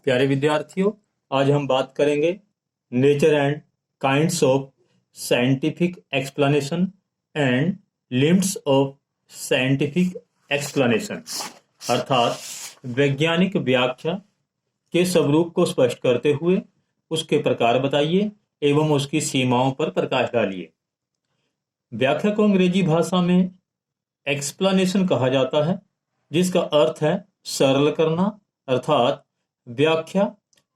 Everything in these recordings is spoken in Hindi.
प्यारे विद्यार्थियों, आज हम बात करेंगे nature and kinds of scientific explanation and limits of scientific explanation, अर्थात वैज्ञानिक व्याख्या के स्वरूप को स्पष्ट करते हुए उसके प्रकार बताइए एवं उसकी सीमाओं पर प्रकाश डालिए। व्याख्या को अंग्रेजी भाषा में एक्सप्लेनेशन कहा जाता है, जिसका अर्थ है सरल करना। अर्थात व्याख्या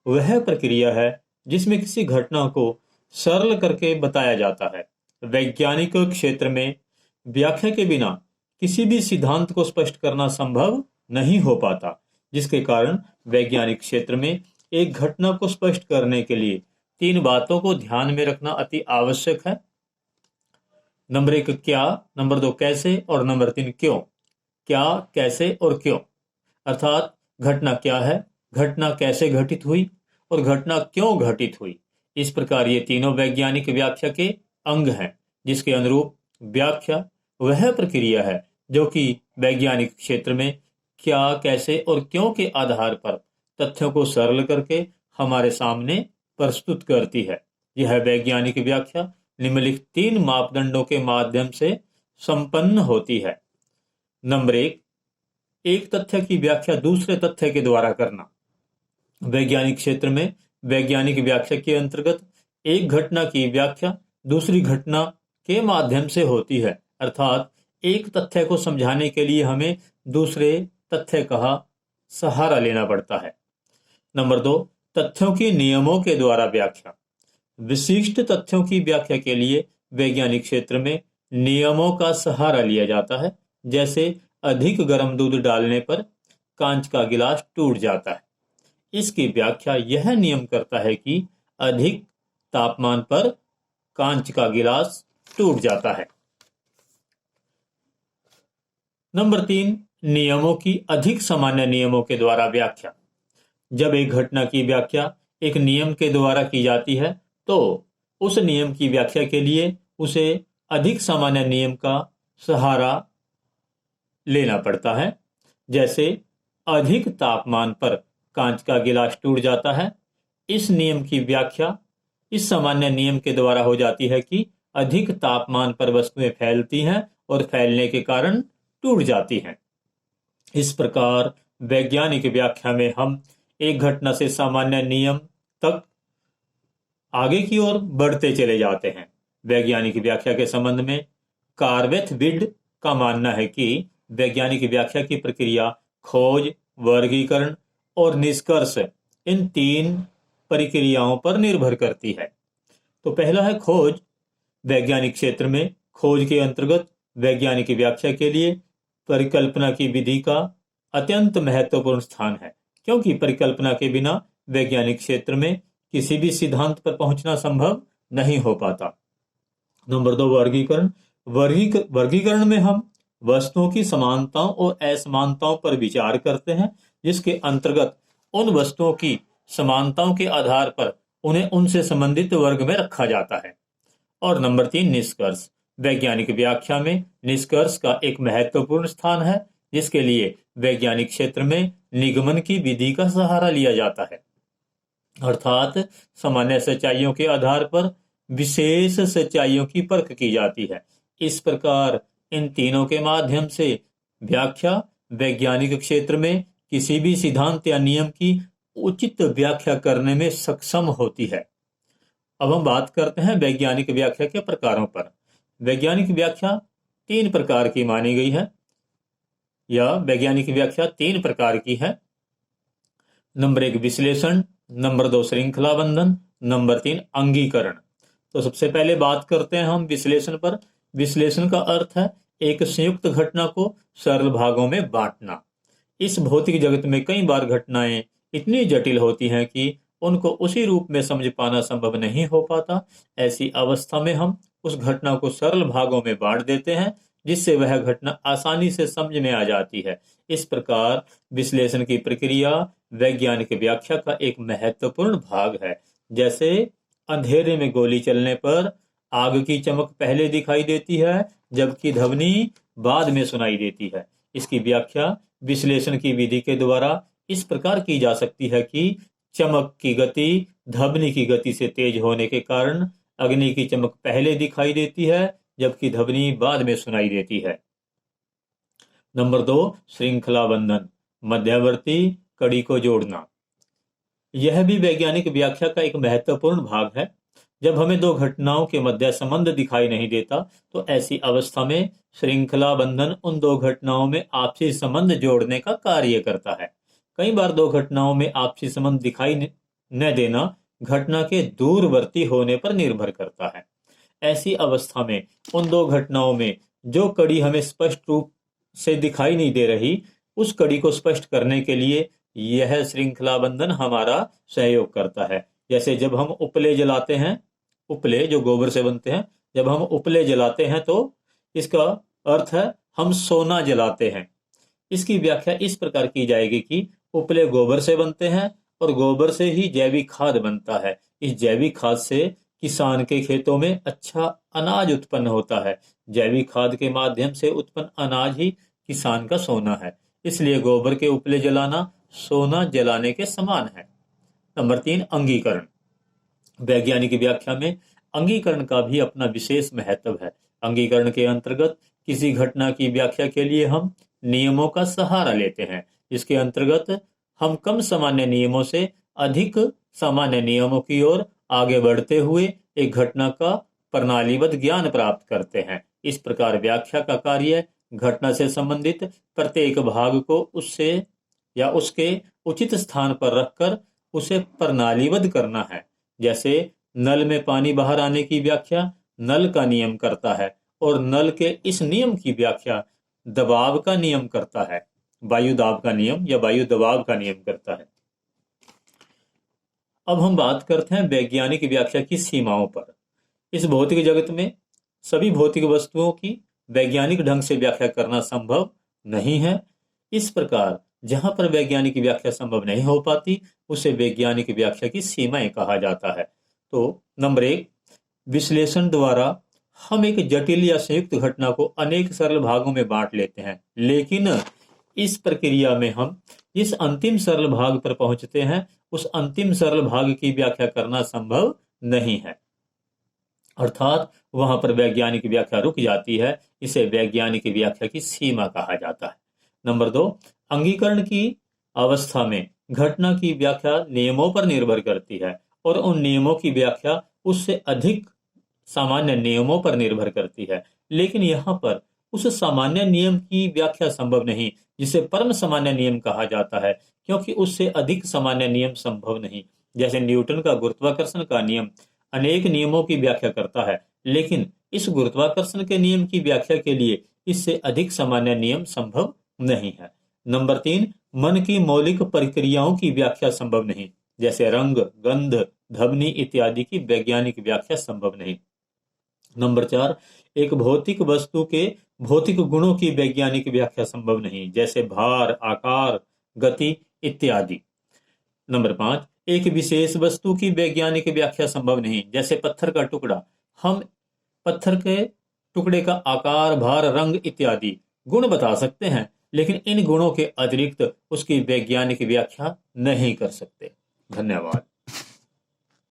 वह प्रक्रिया है जिसमें किसी घटना को सरल करके बताया जाता है। वैज्ञानिक क्षेत्र में व्याख्या के बिना किसी भी सिद्धांत को स्पष्ट करना संभव नहीं हो पाता, जिसके कारण वैज्ञानिक क्षेत्र में एक घटना को स्पष्ट करने के लिए 3 बातों को ध्यान में रखना अति आवश्यक है। नंबर 1 क्या, नंबर 2 कैसे और नंबर 3 क्यों। क्या, कैसे और क्यों, अर्थात घटना क्या है, घटना कैसे घटित हुई और घटना क्यों घटित हुई। इस प्रकार ये तीनों वैज्ञानिक व्याख्या के अंग हैं, जिसके अनुरूप व्याख्या वह प्रक्रिया है जो कि वैज्ञानिक क्षेत्र में क्या, कैसे और क्यों के आधार पर तथ्यों को सरल करके हमारे सामने प्रस्तुत करती है। यह वैज्ञानिक व्याख्या निम्नलिखित 3 मापदंडों के माध्यम से संपन्न होती है। नंबर 1, एक तथ्य की व्याख्या दूसरे तथ्य के द्वारा करना। वैज्ञानिक क्षेत्र में वैज्ञानिक व्याख्या के अंतर्गत एक घटना की व्याख्या दूसरी घटना के माध्यम से होती है। अर्थात एक तथ्य को समझाने के लिए हमें दूसरे तथ्य का सहारा लेना पड़ता है। नंबर 2, तथ्यों के नियमों के द्वारा व्याख्या। विशिष्ट तथ्यों की व्याख्या के लिए वैज्ञानिक क्षेत्र में नियमों का सहारा लिया जाता है। जैसे अधिक गर्म दूध डालने पर कांच का गिलास टूट जाता है। इसकी व्याख्या यह नियम करता है कि अधिक तापमान पर कांच का गिलास टूट जाता है। नंबर 3, नियमों की अधिक सामान्य नियमों के द्वारा व्याख्या। जब एक घटना की व्याख्या एक नियम के द्वारा की जाती है तो उस नियम की व्याख्या के लिए उसे अधिक सामान्य नियम का सहारा लेना पड़ता है। जैसे अधिक तापमान पर कांच का गिलास टूट जाता है। इस नियम की व्याख्या इस सामान्य नियम के द्वारा हो जाती है कि अधिक तापमान पर वस्तुएं फैलती हैं और फैलने के कारण टूट जाती हैं। इस प्रकार वैज्ञानिक व्याख्या में हम एक घटना से सामान्य नियम तक आगे की ओर बढ़ते चले जाते हैं। वैज्ञानिक व्याख्या के संबंध में कार्वेथ विड का मानना है कि वैज्ञानिक व्याख्या की प्रक्रिया खोज, वर्गीकरण और निष्कर्ष, इन 3 प्रक्रियाओं पर निर्भर करती है। तो पहला है खोज। वैज्ञानिक क्षेत्र में खोज के अंतर्गत वैज्ञानिक व्याख्या के लिए परिकल्पना की विधि का अत्यंत महत्वपूर्ण स्थान है, क्योंकि परिकल्पना के बिना वैज्ञानिक क्षेत्र में किसी भी सिद्धांत पर पहुंचना संभव नहीं हो पाता। नंबर 2, वर्गीकरण। वर्गीकरण में हम वस्तुओं की समानताओं और असमानताओं पर विचार करते हैं, जिसके अंतर्गत उन वस्तुओं की समानताओं के आधार पर उन्हें उनसे संबंधित वर्ग में रखा जाता है। और नंबर 3, निष्कर्ष। वैज्ञानिक व्याख्या में निष्कर्ष का एक महत्वपूर्ण स्थान है, जिसके लिए वैज्ञानिक क्षेत्र में निगमन की विधि का सहारा लिया जाता है। अर्थात सामान्य सच्चाइयों के आधार पर विशेष सच्चाइयों की परख की जाती है। इस प्रकार इन तीनों के माध्यम से व्याख्या वैज्ञानिक क्षेत्र में किसी भी सिद्धांत या नियम की उचित व्याख्या करने में सक्षम होती है। अब हम बात करते हैं वैज्ञानिक व्याख्या के प्रकारों पर। वैज्ञानिक व्याख्या 3 प्रकार की मानी गई है, या वैज्ञानिक व्याख्या 3 प्रकार की है। नंबर 1, विश्लेषण। नंबर 2, श्रृंखला बंधन। नंबर 3, अंगीकरण। तो सबसे पहले बात करते हैं हम विश्लेषण पर। विश्लेषण का अर्थ है एक संयुक्त घटना को सरल भागों में बांटना। इस भौतिक जगत में कई बार घटनाएं इतनी जटिल होती हैं कि उनको उसी रूप में समझ पाना संभव नहीं हो पाता। ऐसी अवस्था में हम उस घटना को सरल भागों में बांट देते हैं, जिससे वह घटना आसानी से समझ में आ जाती है। इस प्रकार विश्लेषण की प्रक्रिया वैज्ञानिक व्याख्या का एक महत्वपूर्ण भाग है। जैसे अंधेरे में गोली चलने पर आग की चमक पहले दिखाई देती है, जबकि ध्वनि बाद में सुनाई देती है। इसकी व्याख्या विश्लेषण की विधि के द्वारा इस प्रकार की जा सकती है कि चमक की गति ध्वनि की गति से तेज होने के कारण अग्नि की चमक पहले दिखाई देती है जबकि ध्वनि बाद में सुनाई देती है। नंबर 2, श्रृंखला बंधन, मध्यवर्ती कड़ी को जोड़ना। यह भी वैज्ञानिक व्याख्या का एक महत्वपूर्ण भाग है। जब हमें दो घटनाओं के मध्य संबंध दिखाई नहीं देता तो ऐसी अवस्था में श्रृंखला बंधन उन दो घटनाओं में आपसी संबंध जोड़ने का कार्य करता है। कई बार दो घटनाओं में आपसी संबंध दिखाई न देना घटना के दूरवर्ती होने पर निर्भर करता है। ऐसी अवस्था में उन दो घटनाओं में जो कड़ी हमें स्पष्ट रूप से दिखाई नहीं दे रही, उस कड़ी को स्पष्ट करने के लिए यह श्रृंखला बंधन हमारा सहयोग करता है। जैसे जब हम उपले जलाते हैं, उपले जो गोबर से बनते हैं, जब हम उपले जलाते हैं तो इसका अर्थ है हम सोना जलाते हैं। इसकी व्याख्या इस प्रकार की जाएगी कि उपले गोबर से बनते हैं और गोबर से ही जैविक खाद बनता है। इस जैविक खाद से किसान के खेतों में अच्छा अनाज उत्पन्न होता है। जैविक खाद के माध्यम से उत्पन्न अनाज ही किसान का सोना है। इसलिए गोबर के उपले जलाना सोना जलाने के समान है। नंबर 3, अंगीकरण। वैज्ञानिक व्याख्या में अंगीकरण का भी अपना विशेष महत्व है। अंगीकरण के अंतर्गत किसी घटना की व्याख्या के लिए हम नियमों का सहारा लेते हैं। इसके अंतर्गत हम कम सामान्य नियमों से अधिक सामान्य नियमों की ओर आगे बढ़ते हुए एक घटना का प्रणालीबद्ध ज्ञान प्राप्त करते हैं। इस प्रकार व्याख्या का कार्य घटना से संबंधित प्रत्येक भाग को उससे या उसके उचित स्थान पर रखकर उसे प्रणालीबद्ध करना है। जैसे नल में पानी बाहर आने की व्याख्या नल का नियम करता है और नल के इस नियम की व्याख्या दबाव का नियम करता है, वायु दाब का नियम या वायु दबाव का नियम करता है। अब हम बात करते हैं वैज्ञानिक व्याख्या की सीमाओं पर। इस भौतिक जगत में सभी भौतिक वस्तुओं की वैज्ञानिक ढंग से व्याख्या करना संभव नहीं है। इस प्रकार जहां पर वैज्ञानिक व्याख्या संभव नहीं हो पाती उसे वैज्ञानिक व्याख्या की सीमाएं कहा जाता है। तो नंबर 1, विश्लेषण द्वारा हम एक जटिल या संयुक्त घटना को अनेक सरल भागों में बांट लेते हैं, लेकिन इस प्रक्रिया में हम जिस अंतिम सरल भाग पर पहुंचते हैं उस अंतिम सरल भाग की व्याख्या करना संभव नहीं है, अर्थात वहां पर वैज्ञानिक व्याख्या रुक जाती है। इसे वैज्ञानिक व्याख्या की सीमा कहा जाता है। नंबर 2, अंगीकरण की अवस्था में घटना की व्याख्या नियमों पर निर्भर करती है और उन नियमों की व्याख्या उससे अधिक सामान्य नियमों पर निर्भर करती है। लेकिन यहाँ पर उस सामान्य नियम की व्याख्या संभव नहीं जिसे परम सामान्य नियम कहा जाता है, क्योंकि उससे अधिक सामान्य नियम संभव नहीं। जैसे न्यूटन का गुरुत्वाकर्षण का नियम अनेक नियमों की व्याख्या करता है, लेकिन इस गुरुत्वाकर्षण के नियम की व्याख्या के लिए इससे अधिक सामान्य नियम संभव नहीं है। नंबर 3, मन की मौलिक प्रक्रियाओं की व्याख्या संभव नहीं, जैसे रंग, गंध, ध्वनि इत्यादि की वैज्ञानिक व्याख्या संभव नहीं। नंबर 4, एक भौतिक वस्तु के भौतिक गुणों की वैज्ञानिक व्याख्या संभव नहीं, जैसे भार, आकार, गति इत्यादि। नंबर 5, एक विशेष वस्तु की वैज्ञानिक व्याख्या संभव नहीं, जैसे पत्थर का टुकड़ा। हम पत्थर के टुकड़े का आकार, भार, रंग इत्यादि गुण बता सकते हैं, लेकिन इन गुणों के अतिरिक्त उसकी वैज्ञानिक व्याख्या नहीं कर सकते। धन्यवाद।